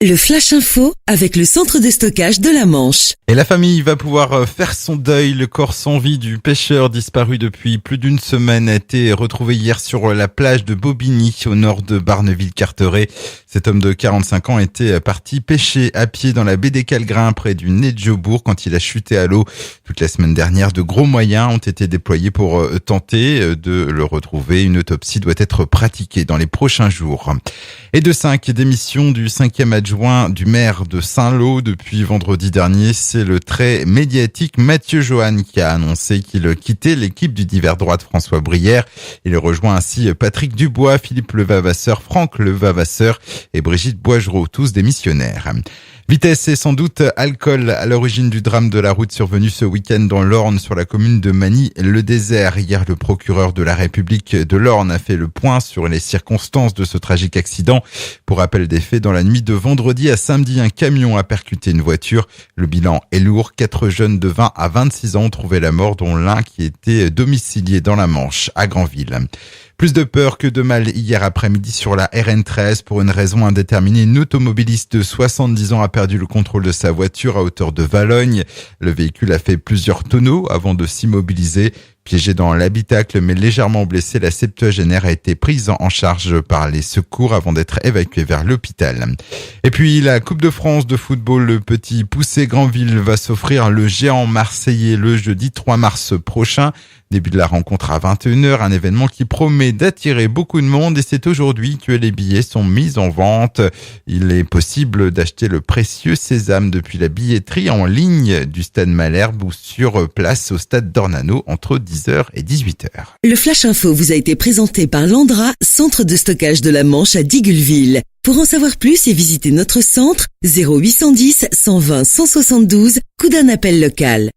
Le Flash Info avec le centre de stockage de la Manche. Et la famille va pouvoir faire son deuil. Le corps sans vie du pêcheur disparu depuis plus d'une semaine a été retrouvé hier sur la plage de Bobigny, au nord de Barneville-Carteret. Cet homme de 45 ans était parti pêcher à pied dans la baie des Calgrins près du nez de Jobourg quand il a chuté à l'eau. Toute la semaine dernière, de gros moyens ont été déployés pour tenter de le retrouver. Une autopsie doit être pratiquée dans les prochains jours. Et de 5 démissions du 5e adjoint du maire de Saint-Lô depuis vendredi dernier. C'est le très médiatique Mathieu Johan qui a annoncé qu'il quittait l'équipe du divers droit de François Brière. Il rejoint ainsi Patrick Dubois, Philippe Levavasseur, Franck Levavasseur et Brigitte Boigereau, tous démissionnaires. Vitesse et sans doute alcool à l'origine du drame de la route survenu ce week-end dans l'Orne sur la commune de Magny-le-Désert. Hier, le procureur de la République de l'Orne a fait le point sur les circonstances de ce tragique accident. Pour rappel des faits, dans la nuit de vendredi à samedi, un camion a percuté une voiture. Le bilan est lourd. 4 jeunes de 20 à 26 ans ont trouvé la mort, dont l'un qui était domicilié dans la Manche, à Granville. Plus de peur que de mal hier après-midi sur la RN13. Pour une raison indéterminée, une automobiliste de 70 ans a perdu le contrôle de sa voiture à hauteur de Valognes. Le véhicule a fait plusieurs tonneaux avant de s'immobiliser. Piégée dans l'habitacle mais légèrement blessée, la septuagénaire a été prise en charge par les secours avant d'être évacuée vers l'hôpital. Et puis la Coupe de France de football, le Petit Poucet Granville va s'offrir le géant marseillais le jeudi 3 mars prochain. Début de la rencontre à 21h, un événement qui promet d'attirer beaucoup de monde et c'est aujourd'hui que les billets sont mis en vente. Il est possible d'acheter le précieux sésame depuis la billetterie en ligne du stade Malherbe ou sur place au stade d'Ornano entre 10h et 18h. Le Flash Info vous a été présenté par Landra, centre de stockage de la Manche à Digueulville. Pour en savoir plus et visiter notre centre, 0810 120 172, coup d'un appel local.